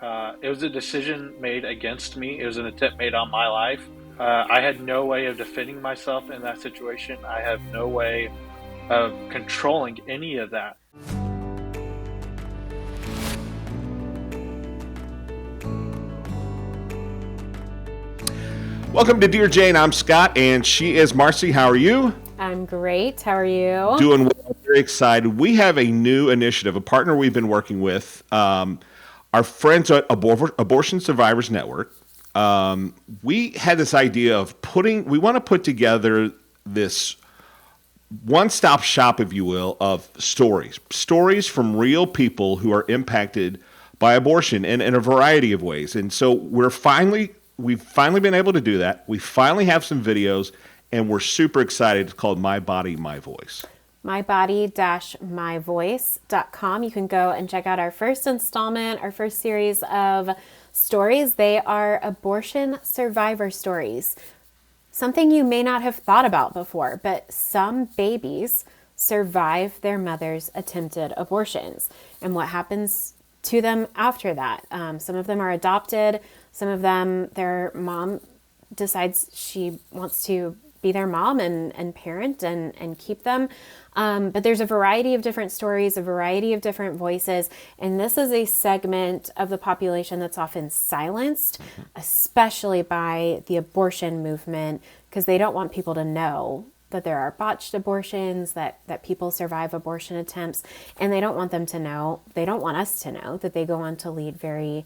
It was a decision made against me. It was an attempt made on my life. I had no way of defending myself in that situation. I have no way of controlling any of that. Welcome to Dear Jane. I'm Scott, and she is Marcy. How are you? I'm great. How are you? Doing well. Very excited. We have a new initiative, a partner we've been working with, our friends at Abortion Survivors Network. We had this idea of we want to put together this one-stop shop, if you will, of stories from real people who are impacted by abortion in a variety of ways. And so we've finally been able to do that. We finally have some videos, and we're super excited. It's called My Body, My Voice. mybody-myvoice.com. You can go and check out our first installment, our first series of stories. They are abortion survivor stories. Something you may not have thought about before, but some babies survive their mother's attempted abortions and what happens to them after that. Some of them are adopted. Some of them, their mom decides she wants to be their mom and parent and keep them. But there's a variety of different stories, a variety of different voices. And this is a segment of the population that's often silenced, especially by the abortion movement, because they don't want people to know that there are botched abortions, that people survive abortion attempts. And they don't want them to know, they don't want us to know that they go on to lead very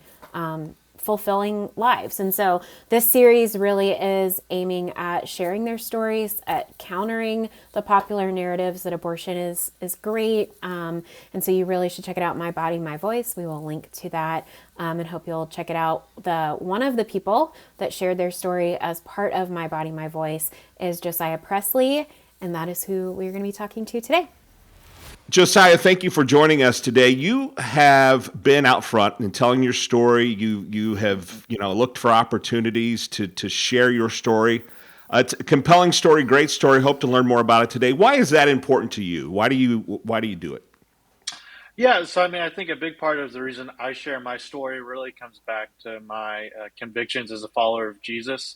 fulfilling lives. And so this series really is aiming at sharing their stories, at countering the popular narratives that abortion is great. And so you really should check it out, My Body, My Voice. We will link to that and hope you'll check it out. One of the people that shared their story as part of My Body, My Voice is Josiah Presley, and that is who we're going to be talking to today. Josiah, thank you for joining us today. You have been out front and telling your story. You have looked for opportunities to share your story. It's a compelling story, great story. Hope to learn more about it today. Why is that important to you? Why do you do it? Yeah, so I think a big part of the reason I share my story really comes back to my convictions as a follower of Jesus.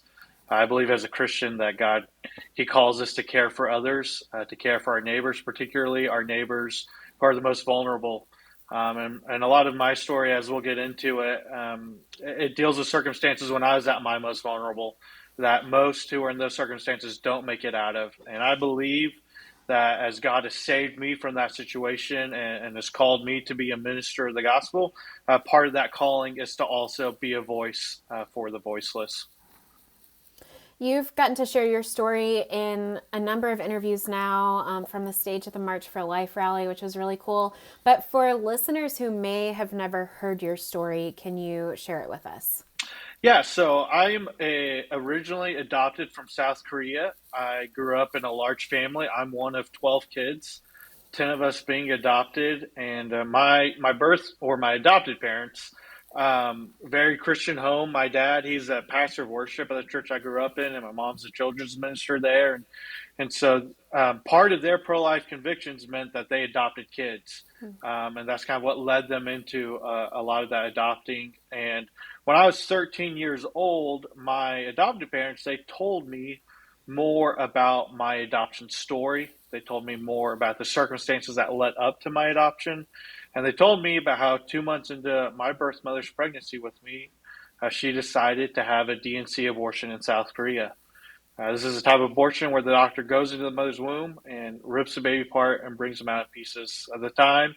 I believe as a Christian that God, He calls us to care for others, to care for our neighbors, particularly our neighbors who are the most vulnerable. And a lot of my story, as we'll get into it, it deals with circumstances when I was at my most vulnerable, that most who are in those circumstances don't make it out of. And I believe that as God has saved me from that situation and has called me to be a minister of the gospel, part of that calling is to also be a voice for the voiceless. You've gotten to share your story in a number of interviews now from the stage at the March for Life rally, which was really cool. But for listeners who may have never heard your story, can you share it with us? Yeah, so I'm originally adopted from South Korea. I grew up in a large family. I'm one of 12 kids, 10 of us being adopted, and my birth or my adopted parents, very Christian home. My dad, he's a pastor of worship at the church I grew up in, and my mom's a children's minister there, and so part of their pro-life convictions meant that they adopted kids, and that's kind of what led them into a lot of that adopting. And when I was 13 years old, my adopted parents, they told me more about my adoption story. They told me more about the circumstances that led up to my adoption. And they told me about how 2 months into my birth mother's pregnancy with me, she decided to have a DNC abortion in South Korea. This is a type of abortion where the doctor goes into the mother's womb and rips the baby apart and brings them out in pieces. At the time,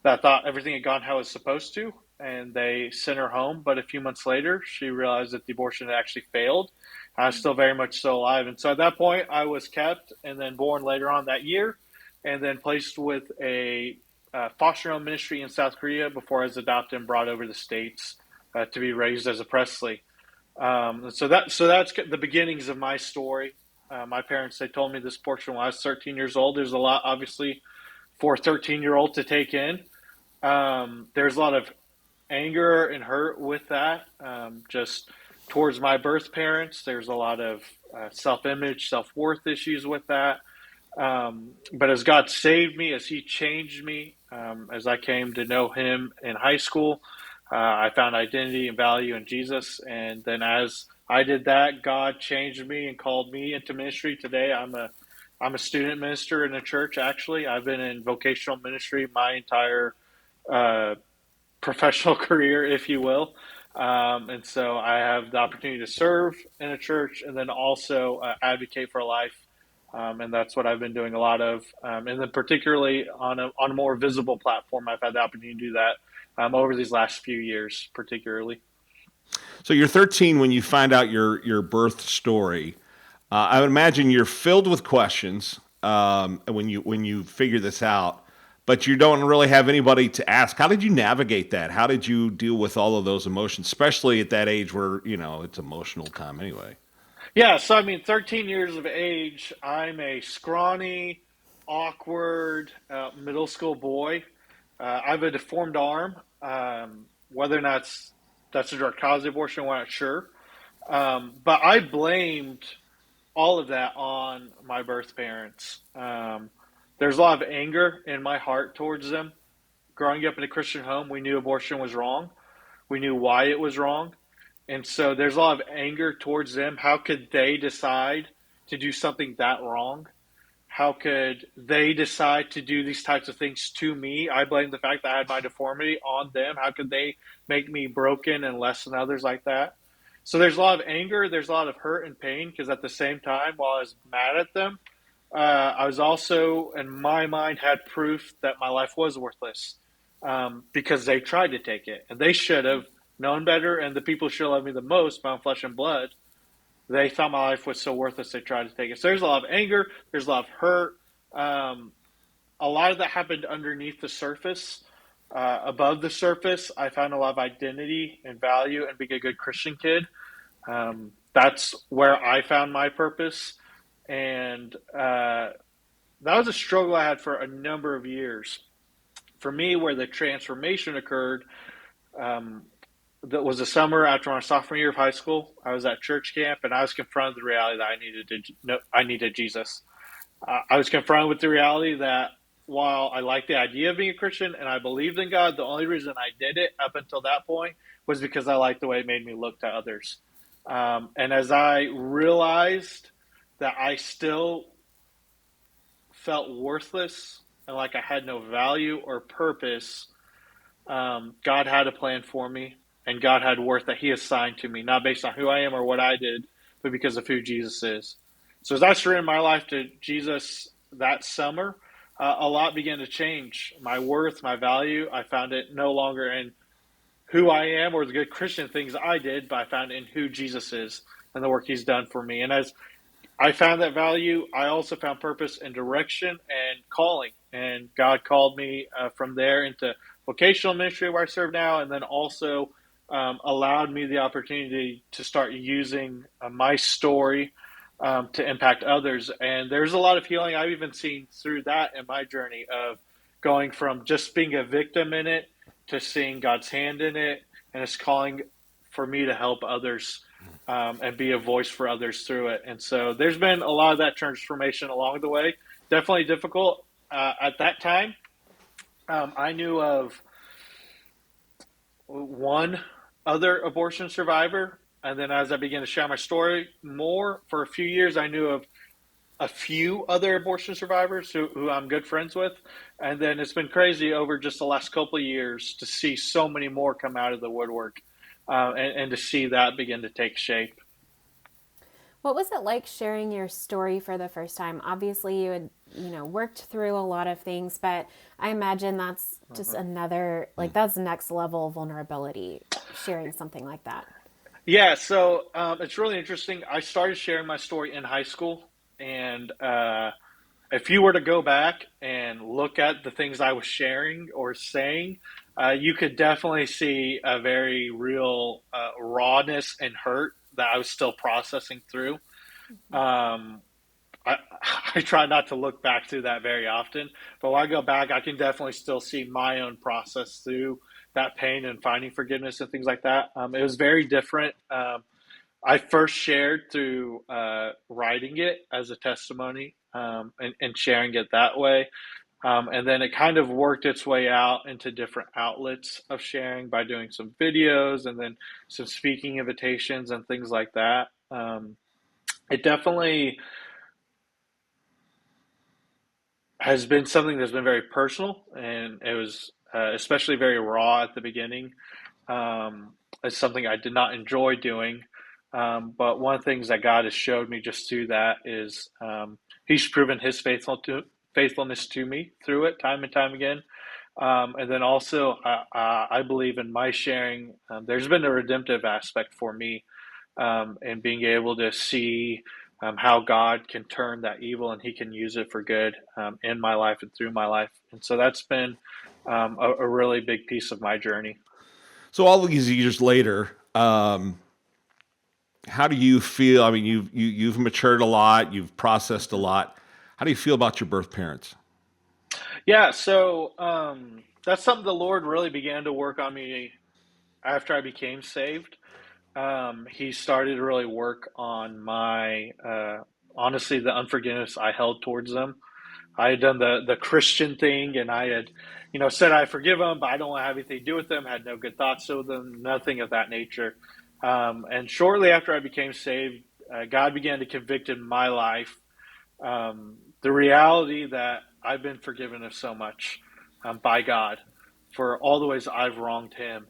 that thought everything had gone how it was supposed to, and they sent her home. But a few months later, she realized that the abortion had actually failed. I was still very much still alive. And so at that point, I was kept and then born later on that year, and then placed with a foster home ministry in South Korea before I was adopted and brought over to the States to be raised as a Presley. So that's the beginnings of my story. My parents, they told me this portion when I was 13 years old. There's a lot, obviously, for a 13-year-old to take in. There's a lot of anger and hurt with that, just towards my birth parents. There's a lot of self-image, self-worth issues with that. But as God saved me, as He changed me, as I came to know Him in high school, I found identity and value in Jesus, and then as I did that, God changed me and called me into ministry. Today, I'm a student minister in a church. Actually, I've been in vocational ministry my entire uh, professional career, if you will. And so I have the opportunity to serve in a church and then also advocate for life. And that's what I've been doing a lot of. And then particularly on a more visible platform, I've had the opportunity to do that over these last few years, particularly. So you're 13 when you find out your birth story. I would imagine you're filled with questions when you figure this out, but you don't really have anybody to ask. How did you navigate that? How did you deal with all of those emotions, especially at that age where it's emotional time anyway? Yeah, so I mean, 13 years of age, I'm a scrawny, awkward middle school boy. I have a deformed arm. Whether or not that's a direct cause of abortion, we're not sure. But I blamed all of that on my birth parents. There's a lot of anger in my heart towards them. Growing up in a Christian home, we knew abortion was wrong. We knew why it was wrong. And so there's a lot of anger towards them. How could they decide to do something that wrong? How could they decide to do these types of things to me? I blame the fact that I had my deformity on them. How could they make me broken and less than others like that? So there's a lot of anger, there's a lot of hurt and pain because at the same time, while I was mad at them, I was also, in my mind, had proof that my life was worthless because they tried to take it and they should have known better. And the people who should love me the most, my own flesh and blood, they thought my life was so worthless they tried to take it. So there's a lot of anger, there's a lot of hurt. Um, a lot of that happened underneath the surface. Above the surface, I found a lot of identity and value and being a good Christian kid. That's where I found my purpose. And that was a struggle I had for a number of years. For me, where the transformation occurred, um, that was the summer after my sophomore year of high school. I was at church camp, and I was confronted with the reality that I needed Jesus. I was confronted with the reality that while I liked the idea of being a Christian and I believed in God, the only reason I did it up until that point was because I liked the way it made me look to others. And as I realized that I still felt worthless and like I had no value or purpose, God had a plan for me, and God had worth that He assigned to me, not based on who I am or what I did, but because of who Jesus is. So as I surrendered my life to Jesus that summer, a lot began to change. My worth, my value, I found it no longer in who I am or the good Christian things I did, but I found it in who Jesus is and the work He's done for me. And as I found that value, I also found purpose and direction and calling. And God called me from there into vocational ministry where I serve now, and then also allowed me the opportunity to start using my story to impact others. And there's a lot of healing I've even seen through that in my journey of going from just being a victim in it to seeing God's hand in it, and it's calling for me to help others and be a voice for others through it. And so there's been a lot of that transformation along the way. Definitely difficult at that time. I knew of one other abortion survivor. And then as I began to share my story more for a few years, I knew of a few other abortion survivors who I'm good friends with. And then it's been crazy over just the last couple of years to see so many more come out of the woodwork and to see that begin to take shape. What was it like sharing your story for the first time? Obviously, you had, worked through a lot of things, but I imagine that's just another, like, that's next level vulnerability, sharing something like that. Yeah, so it's really interesting. I started sharing my story in high school, and if you were to go back and look at the things I was sharing or saying, you could definitely see a very real rawness and hurt that I was still processing through. Um, I, I try not to look back to that very often, but when I go back, I can definitely still see my own process through that pain and finding forgiveness and things like that. It was very different. I first shared through writing it as a testimony and sharing it that way. And then it kind of worked its way out into different outlets of sharing by doing some videos and then some speaking invitations and things like that. It definitely has been something that's been very personal, and it was especially very raw at the beginning. It's something I did not enjoy doing, but one of the things that God has showed me just through that is He's proven His faithfulness to me through it time and time again. And then also, I believe in my sharing. There's been a redemptive aspect for me, and being able to see how God can turn that evil and He can use it for good in my life and through my life. And so that's been a really big piece of my journey. So all these years later, how do you feel? I mean, you've matured a lot, you've processed a lot. How do you feel about your birth parents? Yeah, so that's something the Lord really began to work on me after I became saved. He started to really work on my, honestly, the unforgiveness I held towards them. I had done the Christian thing, and I had, said I forgive them, but I don't want to have anything to do with them. Had no good thoughts of them, nothing of that nature. And shortly after I became saved, God began to convict in my life the reality that I've been forgiven of so much by God for all the ways I've wronged Him.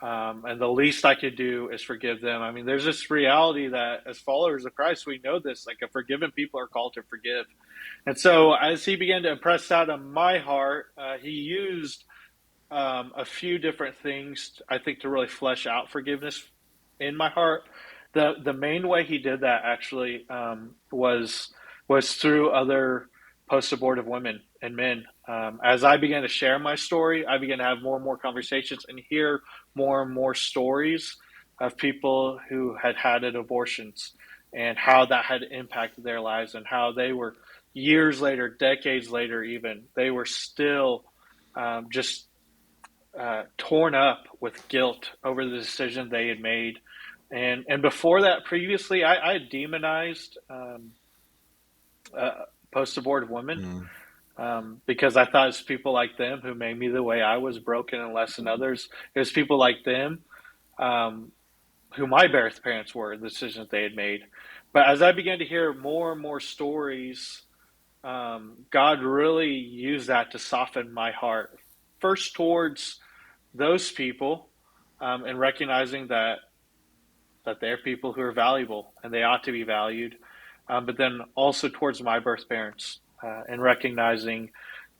And the least I could do is forgive them. I mean, there's this reality that as followers of Christ, we know this, like a forgiven people are called to forgive. And so as He began to impress that on my heart, He used a few different things, I think, to really flesh out forgiveness in my heart. The main way He did that actually was through other post abortive women and men. As I began to share my story, I began to have more and more conversations and hear more and more stories of people who had had abortions and how that had impacted their lives and how they were years later, decades later, even they were still just torn up with guilt over the decision they had made. And before that, previously, I had demonized post abortive women Mm. because I thought it's people like them who made me the way I was, broken and less than others. It was people like them um, who my birth parents were, the decisions they had made. But as I began to hear more and more stories, God really used that to soften my heart. First, towards those people, and recognizing that they're people who are valuable and they ought to be valued, but then also towards my birth parents, and recognizing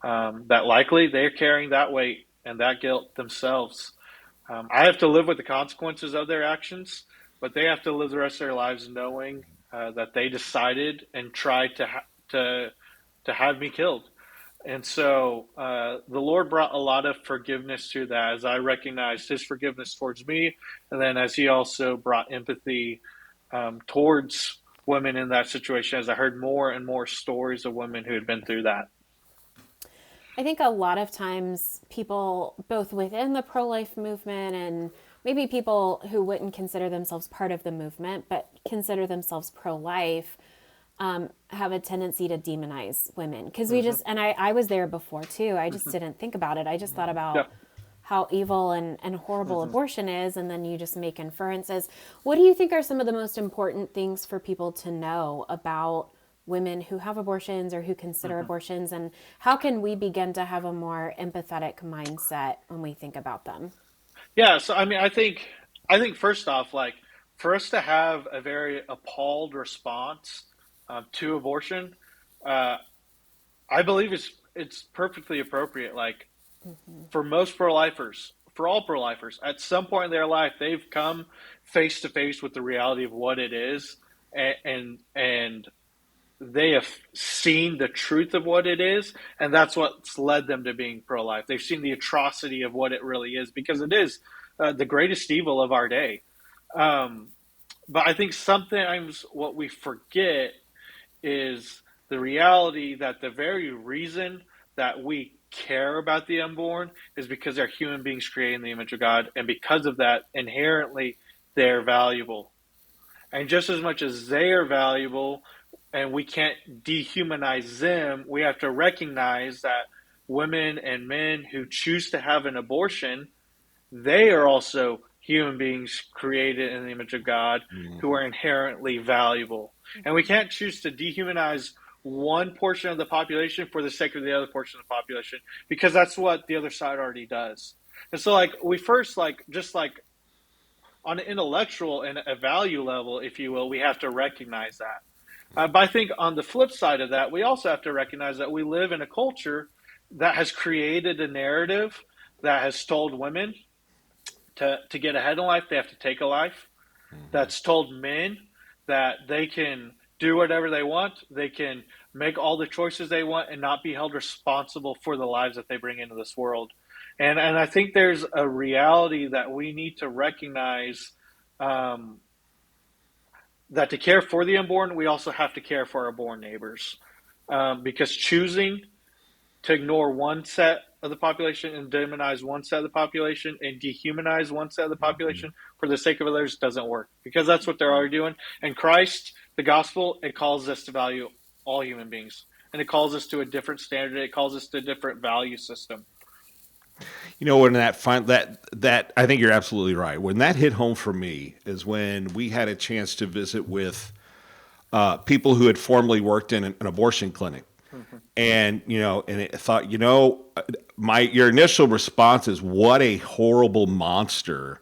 that likely they're carrying that weight and that guilt themselves. I have to live with the consequences of their actions, but they have to live the rest of their lives knowing that they decided and tried to to have me killed. And so the Lord brought a lot of forgiveness to that as I recognized His forgiveness towards me, and then as He also brought empathy towards women in that situation, as I heard more and more stories of women who had been through that. I think a lot of times people, both within the pro life movement and maybe people who wouldn't consider themselves part of the movement but consider themselves pro life, have a tendency to demonize women. Because we Hmm. just, and I was there before too. I just didn't think about it. I just thought Yeah. about how evil and horrible Hmm. abortion is, and then you just make inferences. What do you think are some of the most important things for people to know about women who have abortions or who consider Hmm. abortions, and how can we begin to have a more empathetic mindset when we think about them? Yeah. So I mean, I think first off, like for us to have a very appalled response to abortion, uh, I believe it's perfectly appropriate. Like for most pro-lifers, for all pro-lifers, at some point in their life, they've come face to face with the reality of what it is, and they have seen the truth of what it is, and that's what's led them to being pro-life. They've seen the atrocity of what it really is, because it is the greatest evil of our day. Um, but I think sometimes what we forget is the reality that the very reason that we care about the unborn is because they're human beings created in the image of God. And because of that, inherently, they're valuable. And just as much as they are valuable and we can't dehumanize them, we have to recognize that. women and men who choose to have an abortion, they are also human beings created in the image of God who are inherently valuable. And we can't choose to dehumanize one portion of the population for the sake of the other portion of the population, because that's what the other side already does. And so, like, we first, like, just like on an intellectual and a value level, if you will, we have to recognize that. But I think on the flip side of that, we also have to recognize that we live in a culture that has created a narrative that has told women to get ahead in life, they have to take a life. That's told men that they can do whatever they want, they can make all the choices they want, and not be held responsible for the lives that they bring into this world. And I think there's a reality that we need to recognize, um, that to care for the unborn, we also have to care for our born neighbors. Because choosing to ignore one set of the population and demonize one set of the population and dehumanize one set of the population for the sake of others doesn't work, because that's what they're already doing. And Christ, the gospel, it calls us to value all human beings, and it calls us to a different standard. It calls us to a different value system. You know, when that I think you're absolutely right. When that hit home for me is when we had a chance to visit with people who had formerly worked in an abortion clinic, Mm-hmm. and it thought, your initial response is, what a horrible monster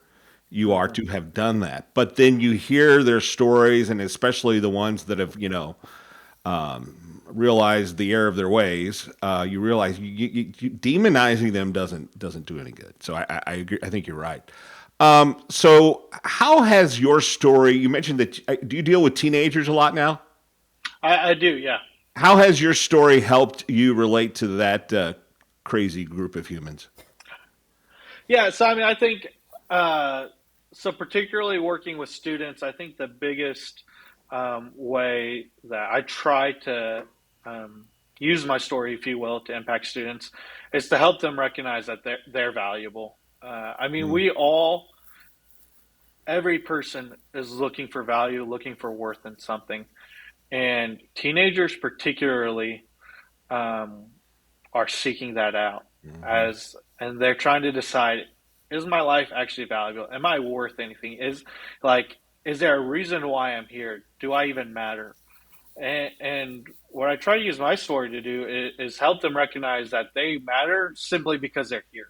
you are to have done that. But then you hear their stories, and especially the ones that have realized the error of their ways. You realize demonizing them doesn't do any good. So I agree. I think you're right. So how has your story? You mentioned that. Do you deal with teenagers a lot now? I do, yeah. How has your story helped you relate to that crazy group of humans? Yeah, so I mean, I think so. Particularly working with students, I think the biggest way that I try to use my story, if you will, to impact students is to help them recognize that they're valuable. I mean, Mm, we all, every person is looking for value, looking for worth in something, and teenagers particularly um, are seeking that out mhm, as, and they're trying to decide, is my life actually valuable? Am I worth anything? Like, is there a reason why I'm here? Do I even matter? And what I try to use my story to do is help them recognize that they matter simply because they're here.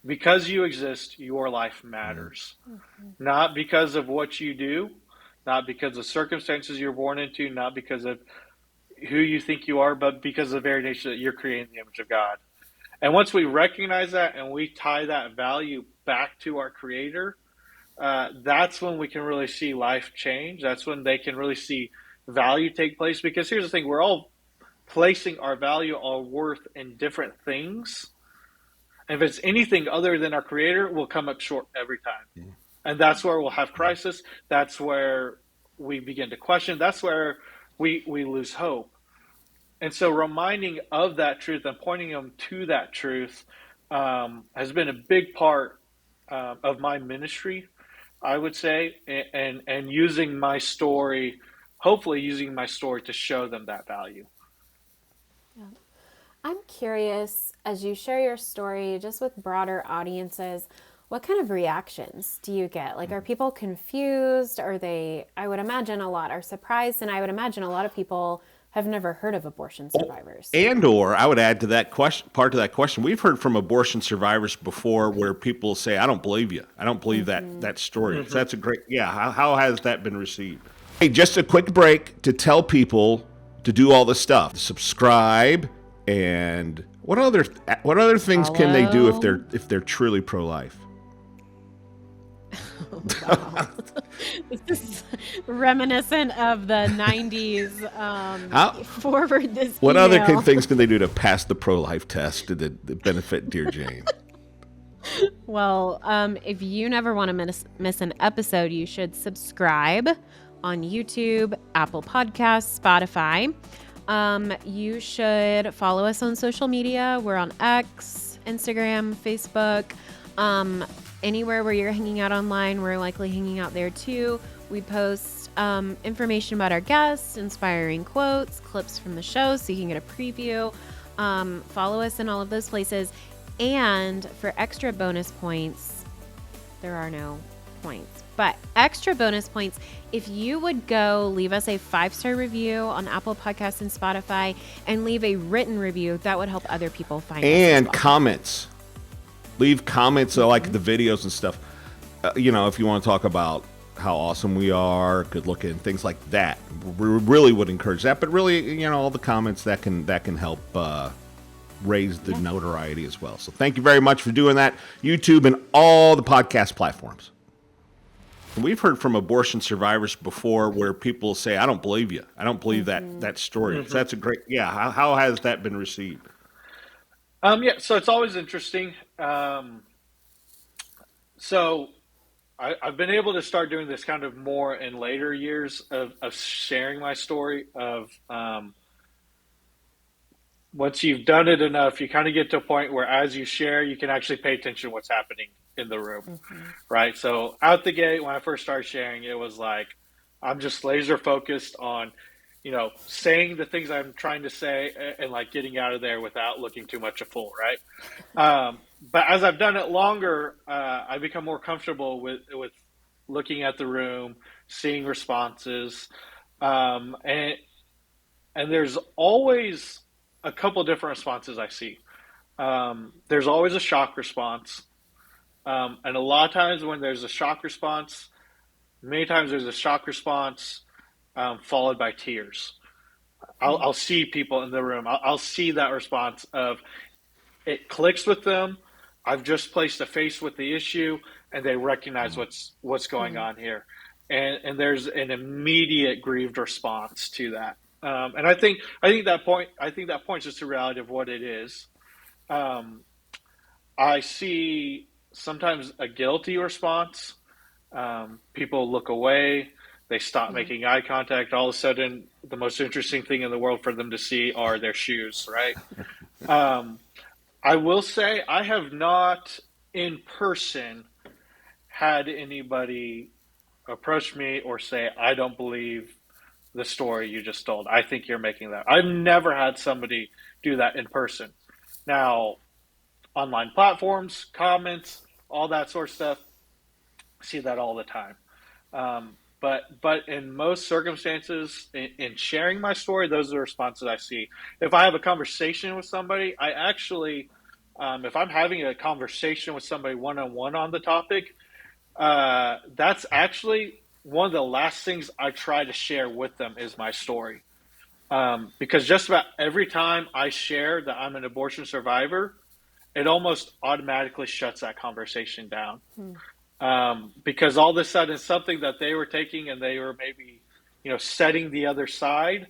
Because you exist, your life mm. matters. Not because of what you do, not because of circumstances you're born into, not because of who you think you are, but because of the very nature that you're created in the image of God. And once we recognize that and we tie that value back to our Creator, that's when we can really see life change. That's when they can really see value take place. Because here's the thing, we're all placing our value, our worth in different things. And if it's anything other than our Creator, we'll come up short every time. And that's where we'll have crisis. That's where we begin to question. That's where we lose hope. And so reminding of that truth and pointing them to that truth has been a big part of my ministry, I would say, and using my story, hopefully using my story to show them that value. I'm curious, as you share your story just with broader audiences, what kind of reactions do you get? Like, are people confused? Are they, I would imagine a lot are surprised, and I would imagine a lot of people have never heard of abortion survivors. And or I would add to that question, part to that question. We've heard from abortion survivors before where people say, "I don't believe you. I don't believe that story." So Mm-hmm. that's a great, yeah. How has that been received? Hey, just a quick break to tell people to do all the stuff. Subscribe, and what other things can they do Follow. if they're truly pro life? Wow. This is reminiscent of the 90s. How Forward this what other email. things can they do to pass the pro life test to benefit dear Jane? Well, if you never want to miss an episode, you should subscribe on YouTube, Apple Podcasts, Spotify. You should follow us on social media. We're on X, Instagram, Facebook. Anywhere where you're hanging out online, we're likely hanging out there too. We post information about our guests, inspiring quotes, clips from the show, so you can get a preview. Follow us in all of those places. And for extra bonus points, there are no points, but extra bonus points, if you would go leave us a 5-star review on Apple Podcasts and Spotify and leave a written review, that would help other people find us as And well. comments. Leave comments like the videos and stuff. If you want to talk about how awesome we are, good looking, things like that, we really would encourage that. But really, all the comments that can help raise the notoriety as well. So thank you very much for doing that, YouTube and all the podcast platforms. And we've heard from abortion survivors before where people say, "I don't believe you. I don't believe that story." So that's a great, How has that been received? So it's always interesting. So I've been able to start doing this kind of more in later years of sharing my story of once you've done it enough, you kind of get to a point where as you share, you can actually pay attention to what's happening in the room, right? So out the gate, when I first started sharing, it was like, I'm just laser focused on, saying the things I'm trying to say and like getting out of there without looking too much a fool, right? But as I've done it longer, I become more comfortable with looking at the room, seeing responses, and there's always a couple different responses I see. There's always a shock response, and a lot of times when there's a shock response, many times there's a shock response followed by tears. I'll see people in the room. I'll see that response of it clicks with them. I've just placed a face with the issue, and they recognize what's going on here, and there's an immediate grieved response to that. And I think that points us to reality of what it is. Um, I see sometimes a guilty response. People look away. They stop making eye contact. All of a sudden, the most interesting thing in the world for them to see are their shoes, right? Um, I will say I have not in person had anybody approach me or say, I don't believe the story you just told. I think you're making that. I've never had somebody do that in person. Now, online platforms, comments, all that sort of stuff, I see that all the time. But in most circumstances, in sharing my story, those are the responses I see. If I have a conversation with somebody, I actually, if I'm having a conversation with somebody one on one on the topic, that's actually one of the last things I try to share with them is my story. Because just about every time I share that I'm an abortion survivor, it almost automatically shuts that conversation down. Because all of a sudden, something that they were taking and they were maybe, setting the other side,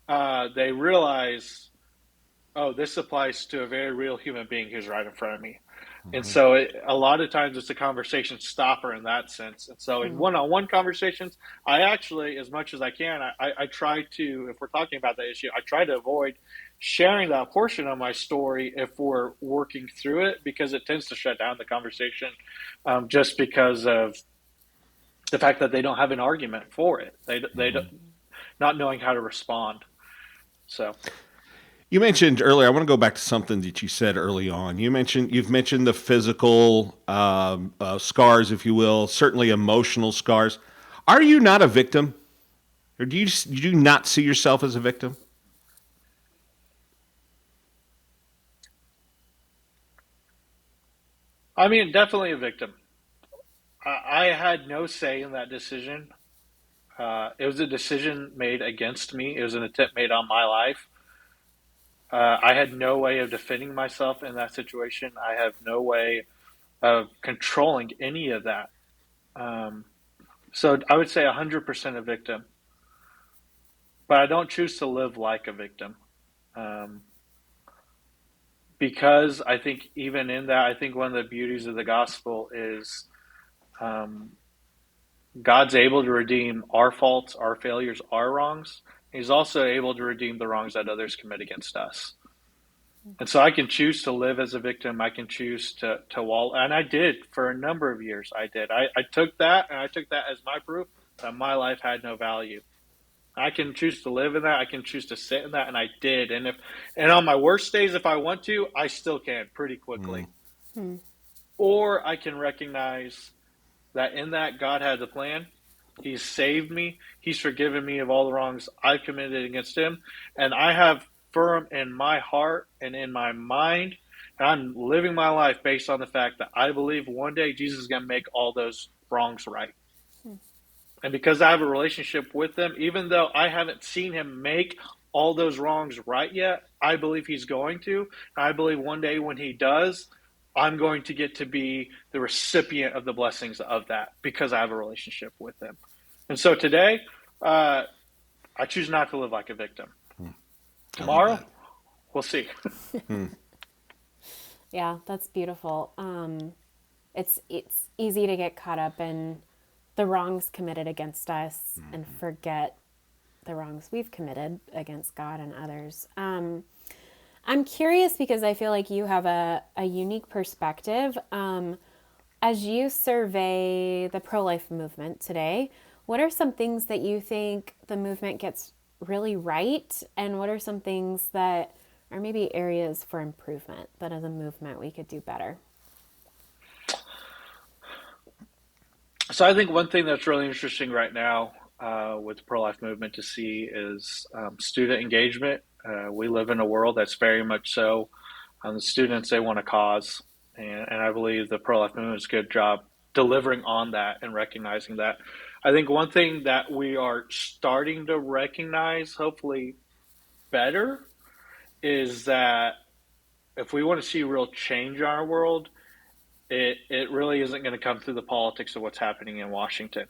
they realize, oh, this applies to a very real human being who's right in front of me. And so a lot of times it's a conversation stopper in that sense. And so in one-on-one conversations, I actually, as much as I can, I try to, if we're talking about that issue, I try to avoid sharing that portion of my story if we're working through it because it tends to shut down the conversation just because of the fact that they don't have an argument for it. They don't, not knowing how to respond. So. You mentioned earlier. I want to go back to something that you said early on. You've mentioned the physical scars, if you will, certainly emotional scars. Are you not a victim, or do you not see yourself as a victim? I mean, definitely a victim. I had no say in that decision. It was a decision made against me. It was an attempt made on my life. I had no way of defending myself in that situation. I have no way of controlling any of that. Um, so I would say 100% a victim, but I don't choose to live like a victim. Um, because I think even in that, I think one of the beauties of the gospel is um, God's able to redeem our faults, our failures, our wrongs. He's also able to redeem the wrongs that others commit against us. And so I can choose to live as a victim. I can choose to wall. And I did for a number of years. I did. I took that and I took that as my proof that my life had no value. I can choose to live in that. I can choose to sit in that, and I did. And on my worst days, if I want to, I still can pretty quickly. Or I can recognize that in that God had the plan. He's saved me. He's forgiven me of all the wrongs I've committed against him. And I have firm in my heart and in my mind, and I'm living my life based on the fact that I believe one day Jesus is going to make all those wrongs right. And because I have a relationship with him, even though I haven't seen him make all those wrongs right yet, I believe he's going to. I believe one day when he does, I'm going to get to be the recipient of the blessings of that because I have a relationship with him. And so today, I choose not to live like a victim. I love Tomorrow, that. we'll see. Yeah, that's beautiful. It's easy to get caught up in the wrongs committed against us and forget the wrongs we've committed against God and others. I'm curious because I feel like you have a unique perspective. As you survey the pro-life movement today, what are some things that you think the movement gets really right? And what are some things that are maybe areas for improvement that as a movement we could do better? So I think one thing that's really interesting right now with the pro-life movement to see is student engagement. We live in a world that's very much so. The students, they want a cause, and I believe the pro-life movement is a good job delivering on that and recognizing that. I think one thing that we are starting to recognize, hopefully better, is that if we want to see real change in our world, it really isn't going to come through the politics of what's happening in Washington.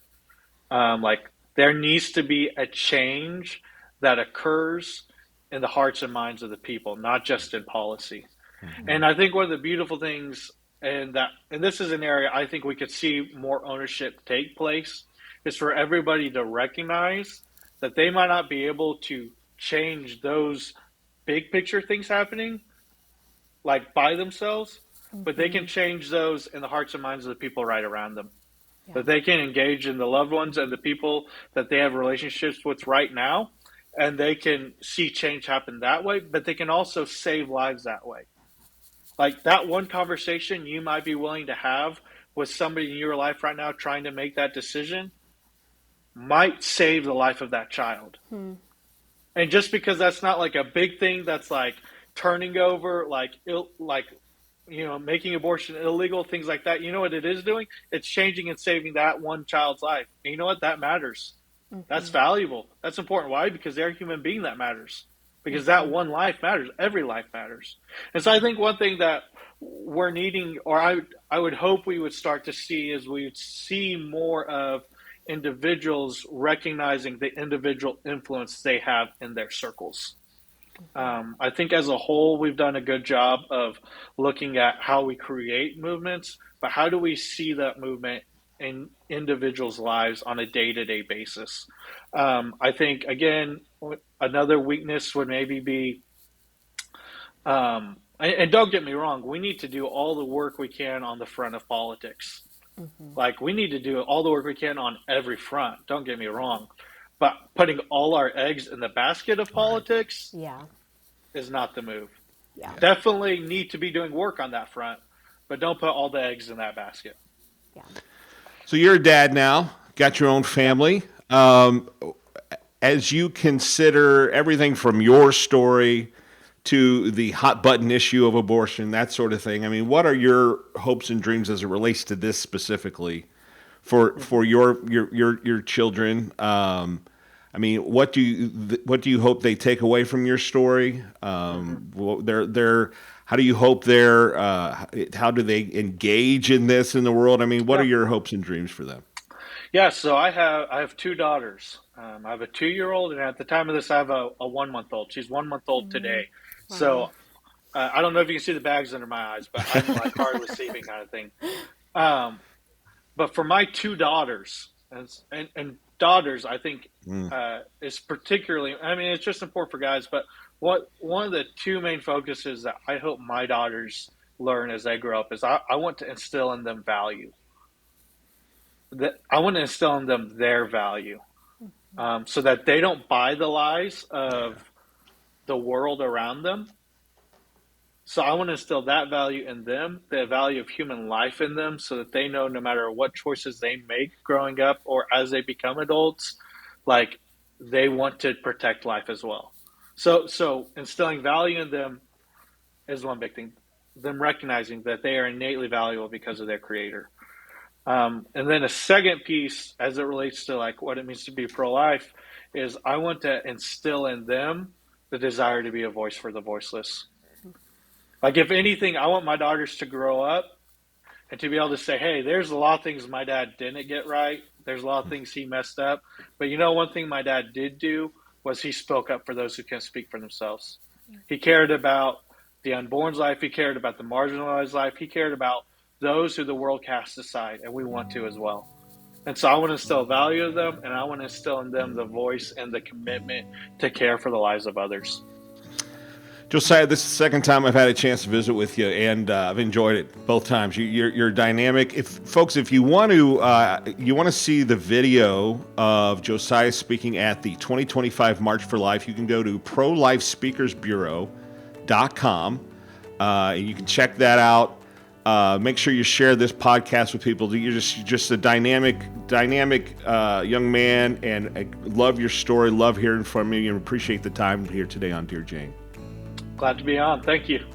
Like there needs to be a change that occurs in the hearts and minds of the people, not just in policy. And I think one of the beautiful things, and this is an area I think we could see more ownership take place, is for everybody to recognize that they might not be able to change those big picture things happening like by themselves, but they can change those in the hearts and minds of the people right around them. Yeah. That they can engage in the loved ones and the people that they have relationships with right now, and they can see change happen that way, but they can also save lives that way. Like that one conversation you might be willing to have with somebody in your life right now trying to make that decision might save the life of that child. And just because that's not like a big thing that's like turning over like making abortion illegal, things like that, you know what it is doing? It's changing and saving that one child's life. And you know what? That matters. That's valuable. That's important. Why? Because they're a human being that matters. Because that one life matters. Every life matters. And so I think one thing that we're needing, or I would hope we would start to see, is we would see more of individuals recognizing the individual influence they have in their circles. I think as a whole, we've done a good job of looking at how we create movements, but how do we see that movement in individuals' lives on a day-to-day basis? I think, again, another weakness would maybe be, and don't get me wrong, we need to do all the work we can on the front of politics. Like, we need to do all the work we can on every front, don't get me wrong. But putting all our eggs in the basket of Right. politics Yeah. is not the move. Yeah. Definitely need to be doing work on that front, but don't put all the eggs in that basket. Yeah. So you're a dad now, got your own Yep. family. As you consider everything from your story to the hot button issue of abortion, that sort of thing, I mean, what are your hopes and dreams as it relates to this specifically for your children? I mean, what do you hope they take away from your story? They're how do you hope they're how do they engage in this in the world? I mean, what are Yeah. your hopes and dreams for them? Yeah. So I have two daughters. I have a 2-year-old, and at the time of this, I have a 1 month old. She's 1 month old today. Wow. So I don't know if you can see the bags under my eyes, but I'm like hard receiving kind of thing. Um, but for my two daughters, and daughters, I think is particularly. I mean, it's just important for guys, but what one of the two main focuses that I hope my daughters learn as they grow up is I want to instill in them value. That I want to instill in them their value. so that they don't buy the lies of the world around them. So I want to instill that value in them, the value of human life in them, so that they know no matter what choices they make growing up or as they become adults, like they want to protect life as well. So instilling value in them is one big thing. Them recognizing that they are innately valuable because of their creator. And then a second piece, as it relates to like what it means to be pro-life, is I want to instill in them the desire to be a voice for the voiceless. Like if anything, I want my daughters to grow up and to be able to say, hey, there's a lot of things my dad didn't get right. There's a lot of things he messed up. But you know, one thing my dad did do was he spoke up for those who can't speak for themselves. He cared about the unborn's life. He cared about the marginalized life. He cared about those who the world cast aside, and we want to as well. And so I want to instill value in them, and I want to instill in them the voice and the commitment to care for the lives of others. Josiah, this is the second time I've had a chance to visit with you, and I've enjoyed it both times. You're dynamic. If you want to see the video of Josiah speaking at the 2025 March for Life, you can go to prolifespeakersbureau.com. You can check that out. Make sure you share this podcast with people. You're just a dynamic young man, and I love your story. Love hearing from you, and appreciate the time here today on Dear Jane. Glad to be on. Thank you.